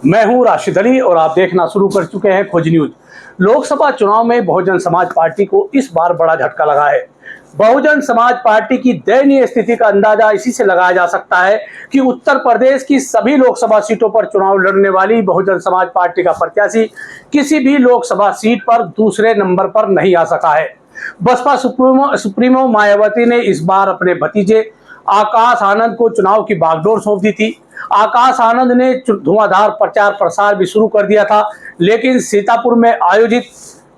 मैं हूं राशिद अली और आप देखना शुरू कर चुके हैं खोज न्यूज। लोकसभा चुनाव में बहुजन समाज पार्टी को इस बार बड़ा झटका लगा है। बहुजन समाज पार्टी की दयनीय स्थिति का अंदाजा इसी से लगाया जा सकता है कि उत्तर प्रदेश की सभी लोकसभा सीटों पर चुनाव लड़ने वाली बहुजन समाज पार्टी का प्रत्याशी किसी भी लोकसभा सीट पर दूसरे नंबर पर नहीं आ सका है। बसपा सुप्रीमो मायावती ने इस बार अपने भतीजे आकाश आनंद को चुनाव की बागडोर सौंप दी थी। आकाश आनंद ने धुआंधार प्रचार प्रसार भी शुरू कर दिया था, लेकिन सीतापुर में आयोजित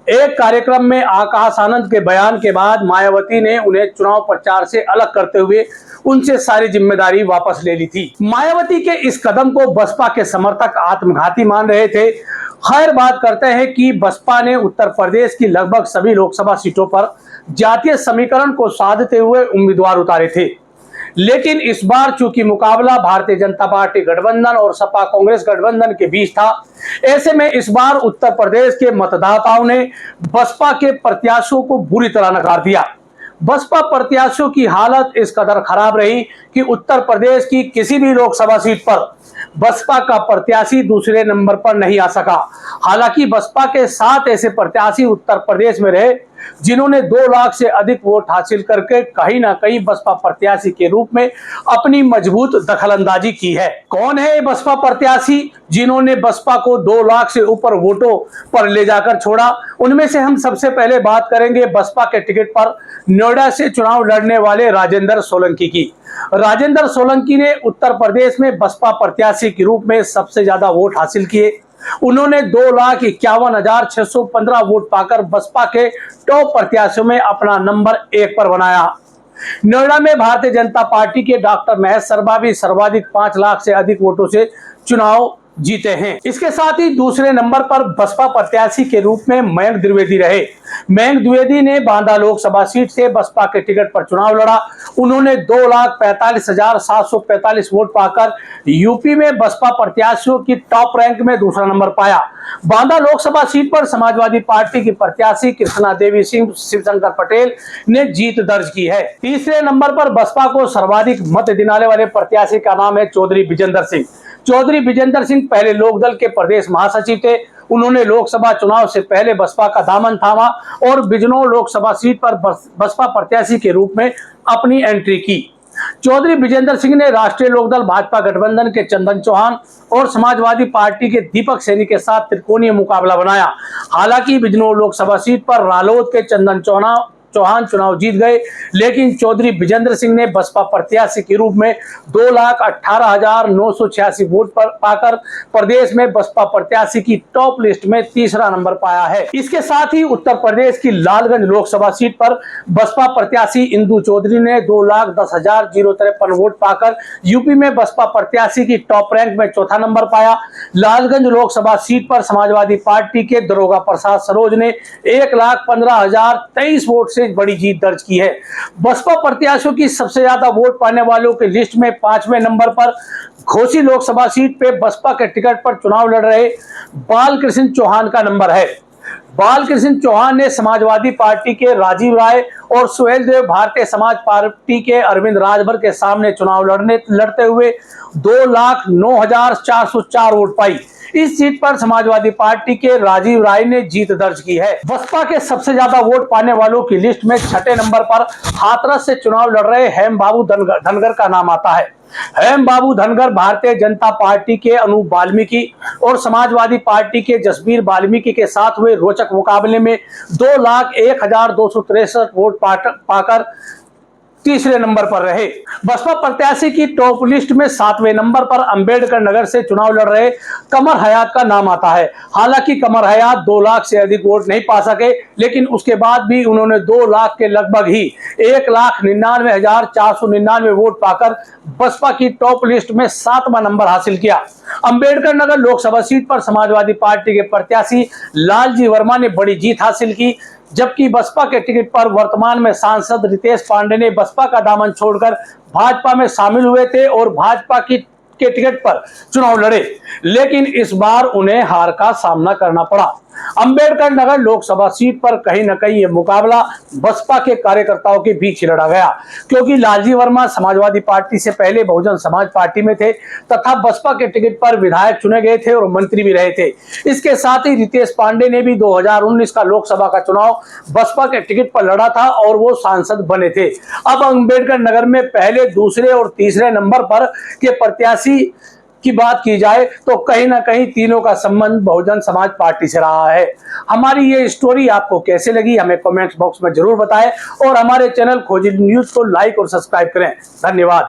एक कार्यक्रम में आकाश आनंद के बयान के बाद मायावती ने उन्हें चुनाव प्रचार से अलग करते हुए उनसे सारी जिम्मेदारी वापस ले ली थी। मायावती के इस कदम को बसपा के समर्थक आत्मघाती मान रहे थे। खैर, बात करते हैं कि बसपा ने उत्तर प्रदेश की लगभग सभी लोकसभा सीटों पर जातीय समीकरण को साधते हुए उम्मीदवार उतारे थे, लेकिन इस बार चूंकि मुकाबला भारतीय जनता पार्टी गठबंधन और सपा कांग्रेस गठबंधन के बीच था, ऐसे में इस बार उत्तर प्रदेश के मतदाताओं ने बसपा के प्रत्याशियों को बुरी तरह नकार दिया। बसपा प्रत्याशियों की हालत इस कदर खराब रही कि उत्तर प्रदेश की किसी भी लोकसभा सीट पर बसपा का प्रत्याशी दूसरे नंबर पर नहीं आ सका। हालांकि बसपा के 7 ऐसे प्रत्याशी उत्तर प्रदेश में रहे जिन्होंने 2 लाख से अधिक वोट हासिल करके कहीं ना कहीं बसपा प्रत्याशी के रूप में अपनी मजबूत दखलंदाजी की है। कौन है ये बसपा प्रत्याशी जिन्होंने बसपा को 2 लाख से ऊपर वोटों पर ले जाकर छोड़ा? उनमें से हम सबसे पहले बात करेंगे बसपा के टिकट पर नोएडा से चुनाव लड़ने वाले राजेंद्र सोलंकी की। राजेंद्र सोलंकी ने उत्तर प्रदेश में बसपा प्रत्याशी के रूप में सबसे ज्यादा वोट हासिल किए। उन्होंने 2,51,615 वोट पाकर बसपा के टॉप प्रत्याशियों में अपना नंबर 1 पर बनाया। नोएडा में भारतीय जनता पार्टी के डॉक्टर महेश शर्मा भी सर्वाधिक 5 लाख से अधिक वोटों से चुनाव जीते हैं। इसके साथ ही दूसरे नंबर पर बसपा प्रत्याशी के रूप में मयंक द्विवेदी रहे। मयंक द्विवेदी ने बांदा लोकसभा सीट से बसपा के टिकट पर चुनाव लड़ा। उन्होंने 2,45,745 वोट पाकर यूपी में बसपा प्रत्याशियों की टॉप रैंक में दूसरा नंबर पाया। बांदा लोकसभा सीट पर समाजवादी पार्टी की प्रत्याशी कृष्णा देवी सिंह शिवशंकर पटेल ने जीत दर्ज की है। तीसरे नंबर पर बसपा को सर्वाधिक मत दिलाने वाले प्रत्याशी का नाम है चौधरी विजेंद्र सिंह। चौधरी विजेंद्र सिंह पहले लोकदल के प्रदेश महासचिव थे। उन्होंने लोकसभा चुनाव से पहले बसपा का दामन थामा और बिजनौर लोकसभा सीट पर बसपा प्रत्याशी के रूप में अपनी एंट्री की। चौधरी विजेंद्र सिंह ने राष्ट्रीय लोकदल भाजपा गठबंधन के चंदन चौहान और समाजवादी पार्टी के दीपक सैनी के साथ त्रिकोणीय मुकाबला बनाया। हालांकि बिजनौर लोकसभा सीट पर रालोद के चंदन चौहान चुनाव जीत गए, लेकिन चौधरी विजेंद्र सिंह ने बसपा प्रत्याशी के रूप में 2,18,986 वोट पाकर प्रदेश में बसपा प्रत्याशी की टॉप लिस्ट में तीसरा नंबर पाया है। इसके साथ ही उत्तर प्रदेश की लालगंज लोकसभा सीट पर बसपा प्रत्याशी इंदु चौधरी ने 2,10,053 वोट पाकर यूपी में बसपा प्रत्याशी की टॉप रैंक में चौथा नंबर पाया। लालगंज लोकसभा सीट पर समाजवादी पार्टी के दरोगा प्रसाद सरोज ने 1,15,023 वोट से बड़ी जीत दर्ज की है। बसपा प्रत्याशियों की सबसे ज्यादा वोट पाने वालों की लिस्ट में 5वें नंबर पर घोसी लोकसभा सीट पे बसपा के टिकट पर चुनाव लड़ रहे बालकृष्ण चौहान का नंबर है। बालकृष्ण चौहान ने समाजवादी पार्टी के राजीव राय और सुहेल देव भारतीय समाज पार्टी के अरविंद राजभर के सामने चुनाव लड़ते हुए 2,09,404 वोट पाई। इस सीट पर समाजवादी पार्टी के राजीव राय ने जीत दर्ज की है। बसपा के सबसे ज्यादा वोट पाने वालों की लिस्ट में 6ठे नंबर पर हाथरस से चुनाव लड़ रहे हेम बाबू धनगर का नाम आता है। हेम बाबू धनगर भारतीय जनता पार्टी के अनूप वाल्मीकि और समाजवादी पार्टी के जसबीर वाल्मीकि के साथ हुए रोचक मुकाबले में 2,01,263 वोट पाकर तीसरे नंबर पर रहे। बसपा प्रत्याशी की टॉप लिस्ट में 7वें नंबर पर अंबेडकर नगर से चुनाव लड़ रहे कमर हयात का नाम आता है। हालांकि कमर हयात 2 लाख से अधिक वोट नहीं पा सके, लेकिन उसके बाद भी उन्होंने 2 लाख के लगभग ही 1,99,499 वोट पाकर बसपा की टॉप लिस्ट में 7वां नंबर हासिल किया। अंबेडकर नगर लोकसभा सीट पर समाजवादी पार्टी के प्रत्याशी लालजी वर्मा ने बड़ी जीत हासिल की, जबकि बसपा के टिकट पर वर्तमान में सांसद रितेश पांडे ने बसपा का दामन छोड़कर भाजपा में शामिल हुए थे और भाजपा के टिकट पर चुनाव लड़े, लेकिन इस बार उन्हें हार का सामना करना पड़ा। अंबेडकर नगर लोकसभा सीट पर कहीं न कहीं ये मुकाबला बसपा के कार्यकर्ताओं के बीच लड़ा गया, क्योंकि लालजी वर्मा समाजवादी पार्टी से पहले बहुजन समाज पार्टी में थे तथा बसपा के टिकट पर विधायक चुने गए थे और मंत्री भी रहे थे। इसके साथ ही रितेश पांडे ने भी 2019 का लोकसभा का चुनाव बसपा के टिकट पर लड़ा था और वो सांसद बने थे। अब अंबेडकर नगर में पहले, दूसरे और तीसरे नंबर पर के प्रत्याशी की बात की जाए तो कहीं ना कहीं तीनों का संबंध बहुजन समाज पार्टी से रहा है। हमारी ये स्टोरी आपको कैसे लगी हमें कमेंट्स बॉक्स में जरूर बताएं और हमारे चैनल खोजी न्यूज को लाइक और सब्सक्राइब करें। धन्यवाद।